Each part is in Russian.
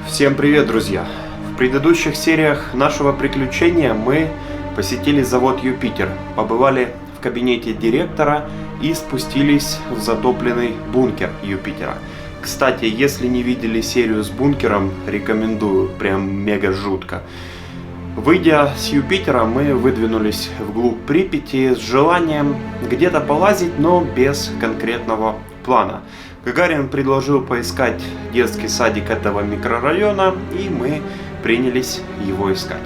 Всем привет, друзья! В предыдущих сериях нашего приключения мы посетили завод Юпитер, побывали в кабинете директора и спустились в затопленный бункер Юпитера. Кстати, если не видели серию с бункером, рекомендую, прям мега жутко. Выйдя с Юпитера, мы выдвинулись вглубь Припяти с желанием где-то полазить, но без конкретного плана. Гагарин предложил поискать детский садик этого микрорайона, и мы принялись его искать.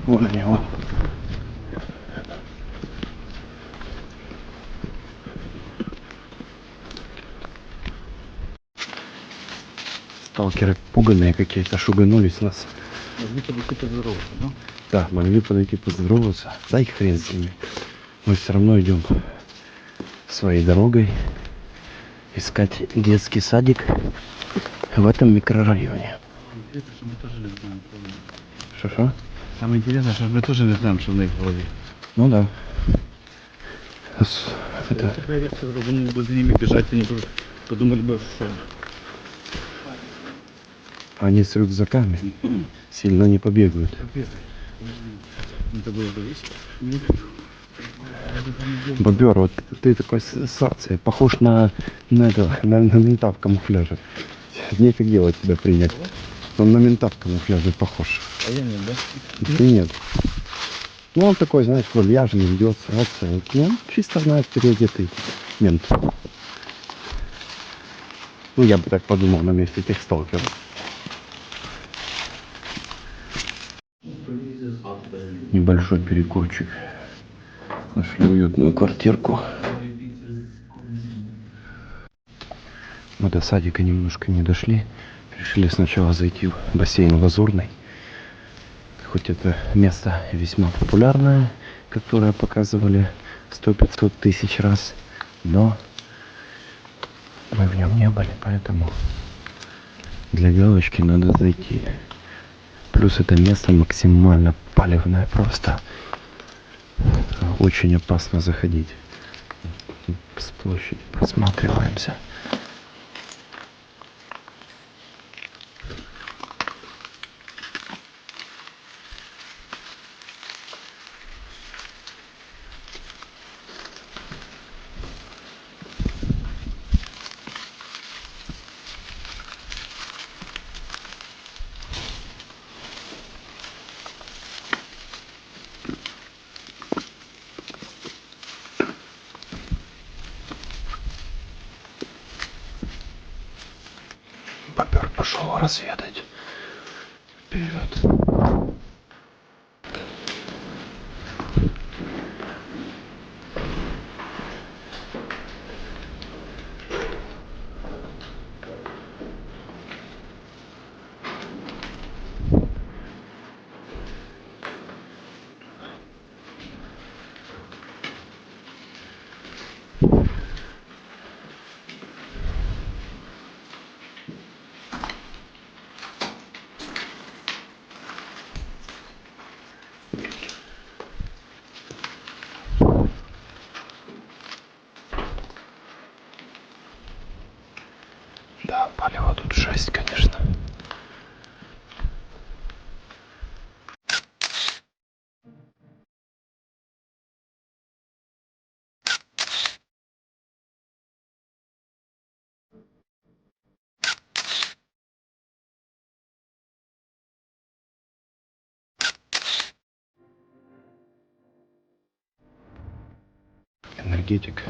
Вон они, вон. Сталкеры пуганые какие-то, шуганулись нас. Могли подойти поздороваться, да? Да, могли подойти поздороваться. Да и хрен с ними. Мы все равно идем своей дорогой искать детский садик в этом микрорайоне. Интересно, что мы тоже не знаем, что в них. Что-что? Самое интересное, что мы тоже не знаем, что в них в голове. Ну да. Это такая версия, чтобы не было за ними бежать, они бы подумали бы, что... Они с рюкзаками сильно не побегают. Мы тобой повесили. Бобер, вот ты такой с акцией, похож на мента в камуфляже. Нефиг делать тебя принять. Он на мента в камуфляже похож. А я нет, да? Ты нет. Ну он такой, знаешь, вальяжный, ведет акция. Ну, чисто знает, где ты мент. Ну я бы так подумал на месте тех сталкеров. Небольшой перекурчик. Нашли уютную квартирку. Мы до садика немножко не дошли. Решили сначала зайти в бассейн Лазурный. Хоть это место весьма популярное, которое показывали 100-500 тысяч раз, но мы в нем не были, поэтому для галочки надо зайти. Плюс это место максимально палевное, просто очень опасно заходить. С площади просматриваемся. Бобер пошел разведать. Вперед. Да, палево тут жесть, конечно. Энергетик,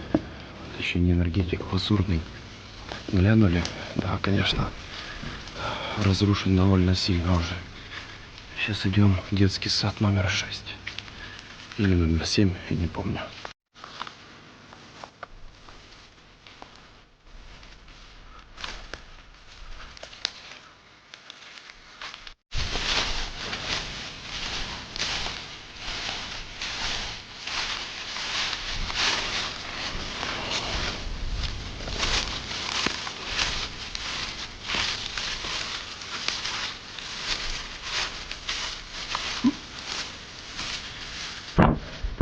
точнее не энергетик, Лазурный. Глянули? Да, конечно. Разрушен довольно сильно уже. Сейчас идем в детский сад номер 6. Или номер 7, я не помню.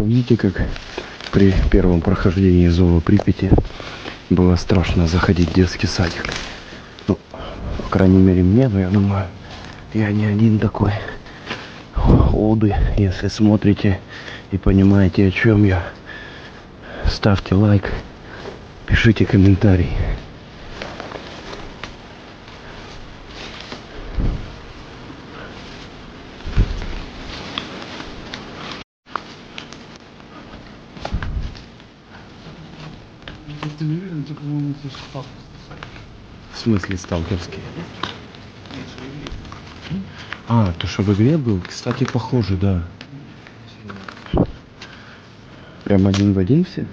Помните, как при первом прохождении Зова Припяти было страшно заходить в детский садик? Ну, по крайней мере мне, но я думаю, я не один такой. Оды, если смотрите и понимаете, о чем я, ставьте лайк, пишите комментарий. Ты не уверен, это, по-моему, это шкаф. В смысле сталкерский? А, то, что в игре был, кстати, похоже, да. Прям один в один все?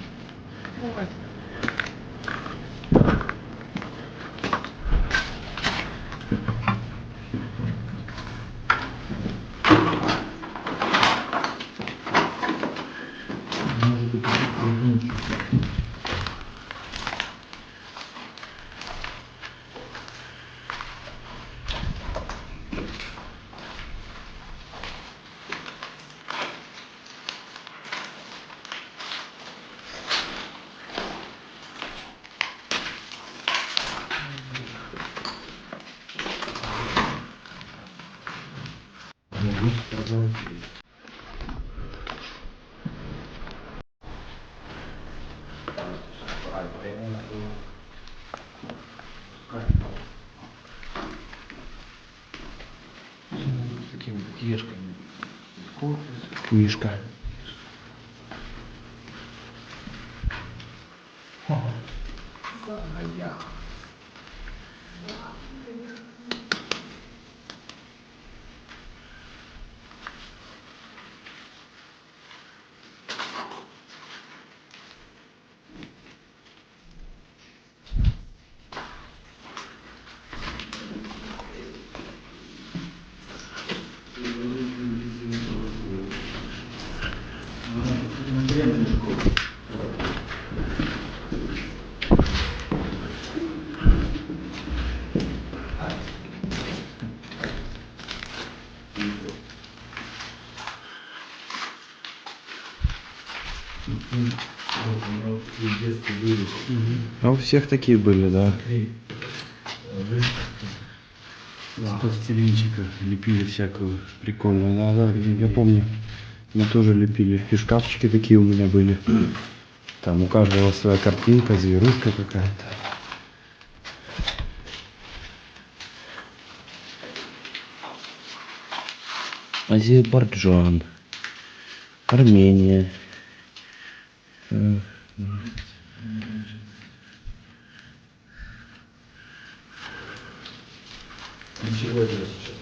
Такими книжками. Книжка. А у всех такие были, да? С пластилинчика лепили всякую. Прикольно, да, я помню. Мы тоже лепили. И шкафчики такие у меня были. Там у каждого своя картинка, зверушка какая-то. Азербайджан. Армения. Ничего это сейчас.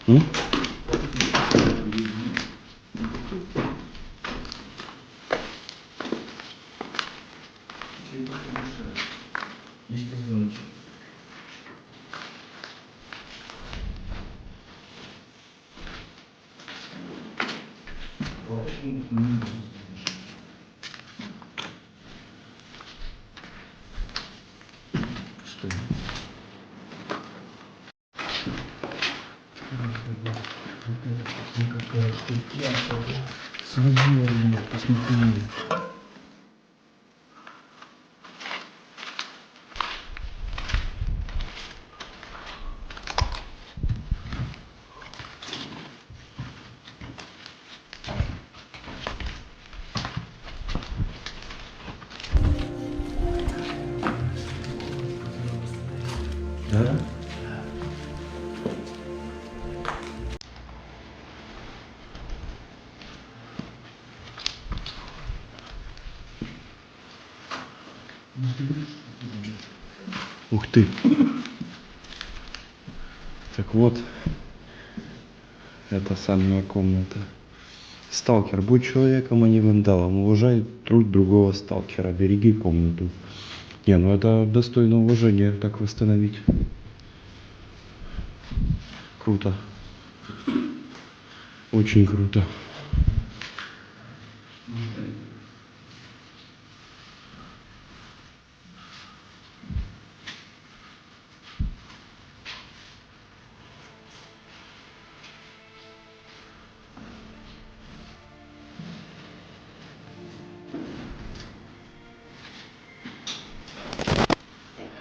М? Есть позвоночек. Что? Какая штука. Сразу, посмотри. Да? Ух ты. Так вот, это самая комната. Сталкер, будь человеком, а не вандалом. Уважай труд другого сталкера. Береги комнату. Не, ну это достойно уважения, так восстановить. Круто. Очень круто.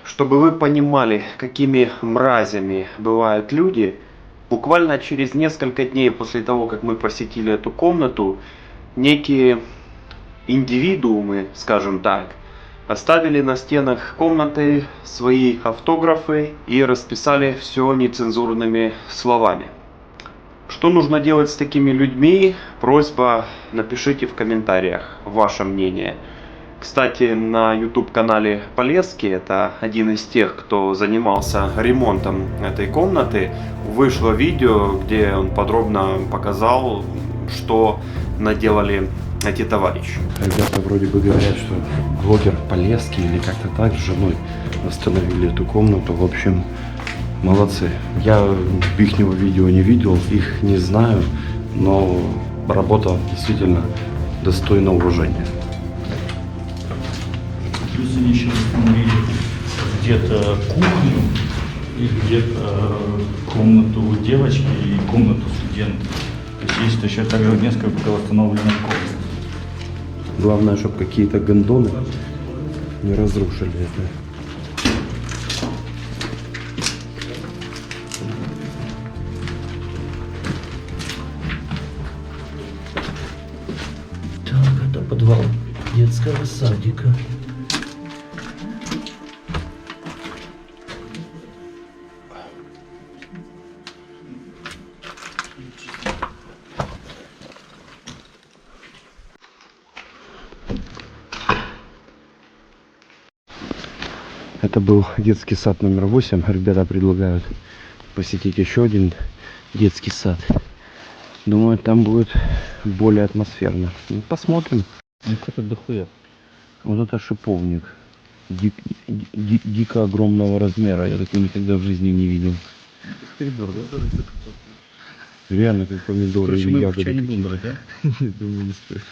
Чтобы вы понимали, какими мразями бывают люди, буквально через несколько дней после того, как мы посетили эту комнату, некие индивидуумы, скажем так, оставили на стенах комнаты свои автографы и расписали все нецензурными словами. Что нужно делать с такими людьми? Просьба, напишите в комментариях ваше мнение. Кстати, на YouTube-канале Полесский, это один из тех, кто занимался ремонтом этой комнаты, вышло видео, где он подробно показал, что наделали эти товарищи. Ребята вроде бы говорят, что блогер Полесский или как-то так с женой восстановили эту комнату. В общем, молодцы. Я их видео не видел, их не знаю, но работа действительно достойна уважения. Плюс они еще установили где-то кухню и где-то комнату девочки и комнату студента. То есть еще также несколько восстановленных комнат. Главное, чтобы какие-то гондоны не разрушили это. Так, это подвал детского садика. Это был детский сад номер 8. Ребята предлагают посетить еще один детский сад. Думаю, там будет более атмосферно. Ну, посмотрим. Ну как это дохуя? Вот это шиповник. Дико огромного размера. Я такого никогда в жизни не видел. Коридор, да? Реально как помидоры Короче, или мы ягоды. чай не будем брать, да? Думаю, не стоит.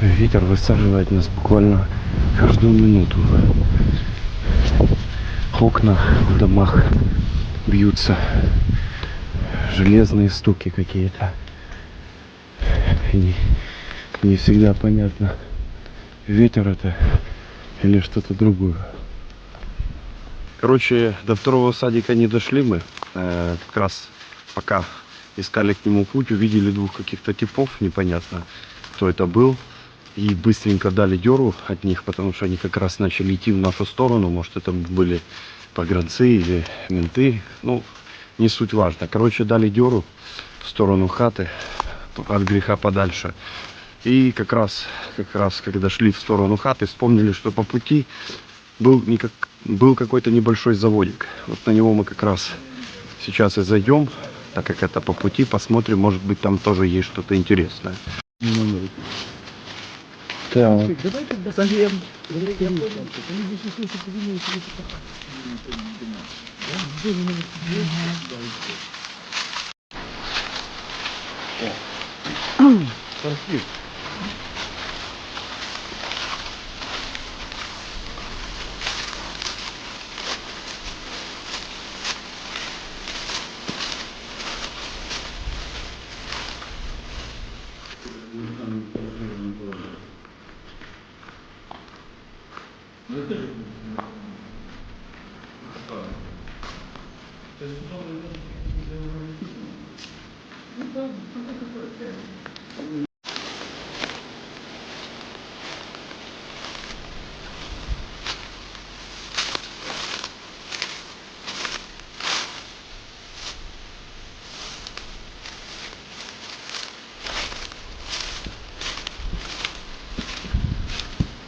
Ветер высаживает нас буквально каждую минуту. Окна в домах бьются. Железные стуки какие-то. Не всегда понятно, ветер это или что-то другое. Короче, до второго садика не дошли мы. Как раз пока искали к нему путь, увидели двух каких-то типов, непонятно, кто это был. И быстренько дали дёру от них, потому что они как раз начали идти в нашу сторону. Может, это были погранцы или менты. Ну, не суть важно. Короче, дали дёру в сторону хаты, от греха подальше. И как раз когда шли в сторону хаты, вспомнили, что по пути был какой-то небольшой заводик. Вот на него мы как раз сейчас и зайдем, так как это по пути, посмотрим, может быть, там тоже есть что-то интересное. Так. Давай тогда согреем.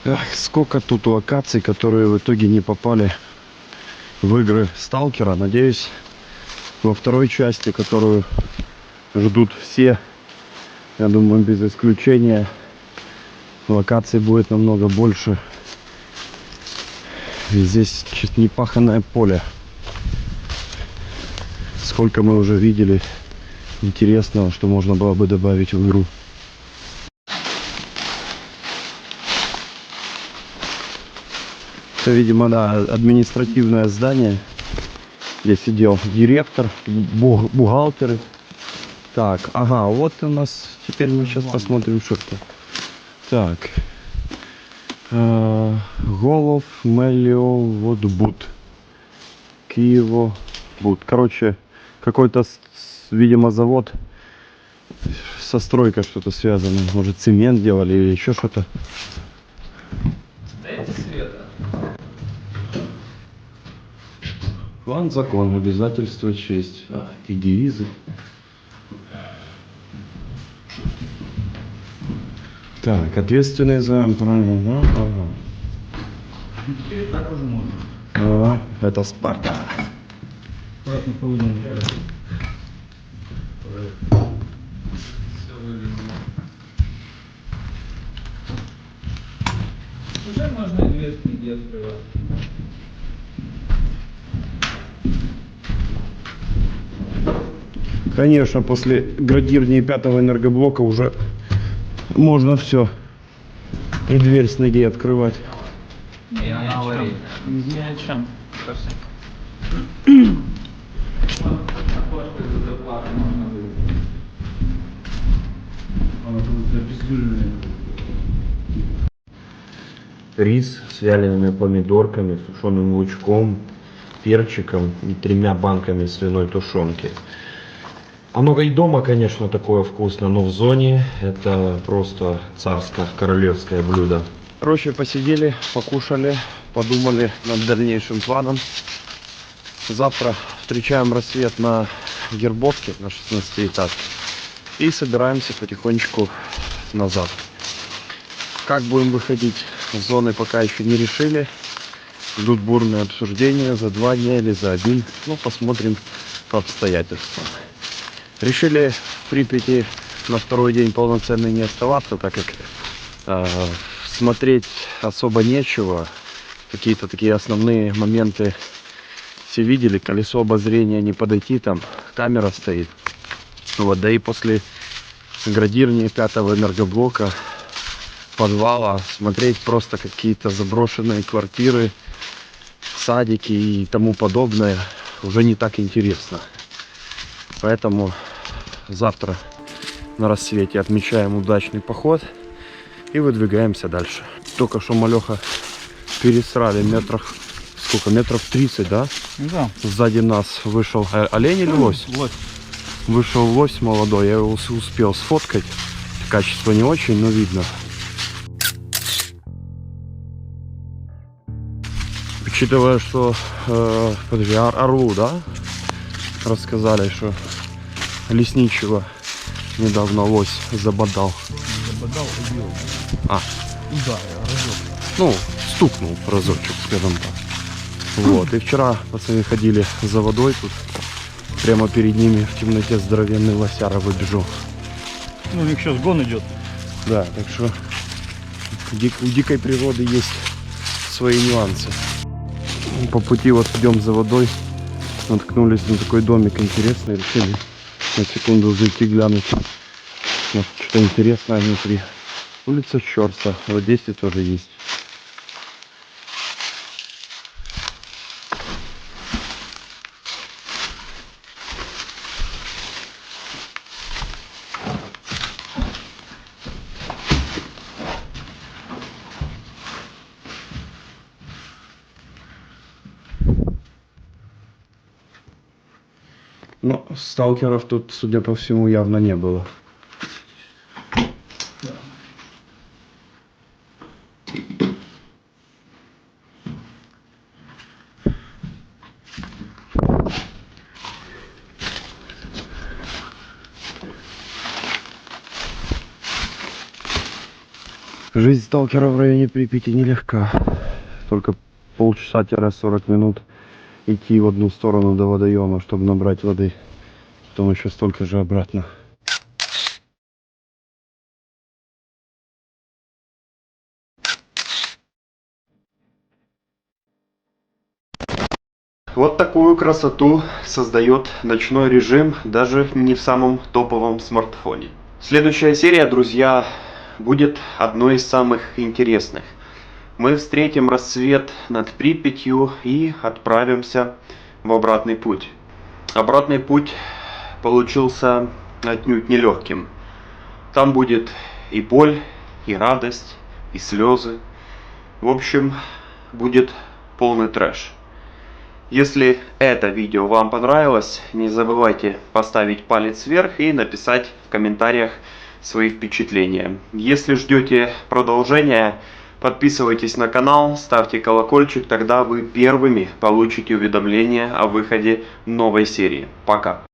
Эх, сколько тут локаций, которые в итоге не попали в игры Сталкера. Надеюсь, во второй части, которую ждут все, я думаю, без исключения, локаций будет намного больше. И здесь чуть не паханое поле. Сколько мы уже видели интересного, что можно было бы добавить в игру. Это, видимо, да, административное здание, где сидел директор, бухгалтеры. Так, ага, вот у нас, теперь мы сейчас посмотрим, что это. Так, Голов Мелиоводбуд, Киевобуд. Короче, какой-то, видимо, завод со стройкой что-то связано. Может, цемент делали или еще что-то. Дайте света. План, закон, обязательства, честь. И девизы. Так, ответственный за... Правильно, да? Ага. Теперь так уже можно. Ага, это Спарта. Аккуратно повыдем. Все выглядело. Уже можно и две книги открывать. Конечно, после градирования 5-го энергоблока уже можно все. И дверь с ноги открывать. Не говори. Ни о чем. Окошко за зарплату можно вылезть. Рис с вялеными помидорками, сушеным лучком, перчиком и 3 банками свиной тушенки. Оно и дома, конечно, такое вкусно, но в зоне это просто царско-королевское блюдо. Короче, посидели, покушали, подумали над дальнейшим планом. Завтра встречаем рассвет на Гербовке, на 16-этажке. И собираемся потихонечку назад. Как будем выходить из зоны, пока еще не решили. Идут бурные обсуждения за 2 дня или за 1. Ну, посмотрим по обстоятельствам. Решили в Припяти на 2-й день полноценно не оставаться, так как смотреть особо нечего. Какие-то такие основные моменты все видели. Колесо обозрения не подойти, там камера стоит. Вот, да и после градирования 5-го энергоблока, подвала, смотреть просто какие-то заброшенные квартиры, садики и тому подобное уже не так интересно. Поэтому завтра на рассвете отмечаем удачный поход и выдвигаемся дальше. Только что малеха пересрали метров, сколько, метров 30, да? Да. Сзади нас вышел олень или лось? Вот. Вышел лось молодой, я его успел сфоткать. Качество не очень, но видно. Учитывая, что подожди, Орлу, да, рассказали, что лесничего недавно лось забодал. Забодал, убил. А, Ударил, разок. ну, стукнул разочек, скажем так. Вот, и вчера пацаны ходили за водой тут. Прямо перед ними в темноте здоровенный лосяра выбежал. Ну, у них сейчас гон идет. Да, так что у дикой природы есть свои нюансы. По пути вот идем за водой, наткнулись на такой домик интересный, решили на секунду зайти глянуть. Может, что-то интересное внутри. Улица Щорса, в Одессе тоже есть. Но сталкеров тут, судя по всему, явно не было. Жизнь сталкера в районе Припяти нелегка. Только полчаса-40 минут идти в одну сторону до водоема, чтобы набрать воды. Потом еще столько же обратно. Вот такую красоту создает ночной режим даже не в самом топовом смартфоне. Следующая серия, друзья, будет одной из самых интересных. Мы встретим рассвет над Припятью и отправимся в обратный путь. Обратный путь получился отнюдь нелегким. Там будет и боль, и радость, и слезы. В общем, будет полный трэш. Если это видео вам понравилось, не забывайте поставить палец вверх и написать в комментариях свои впечатления. Если ждете продолжения, подписывайтесь на канал, ставьте колокольчик, тогда вы первыми получите уведомления о выходе новой серии. Пока!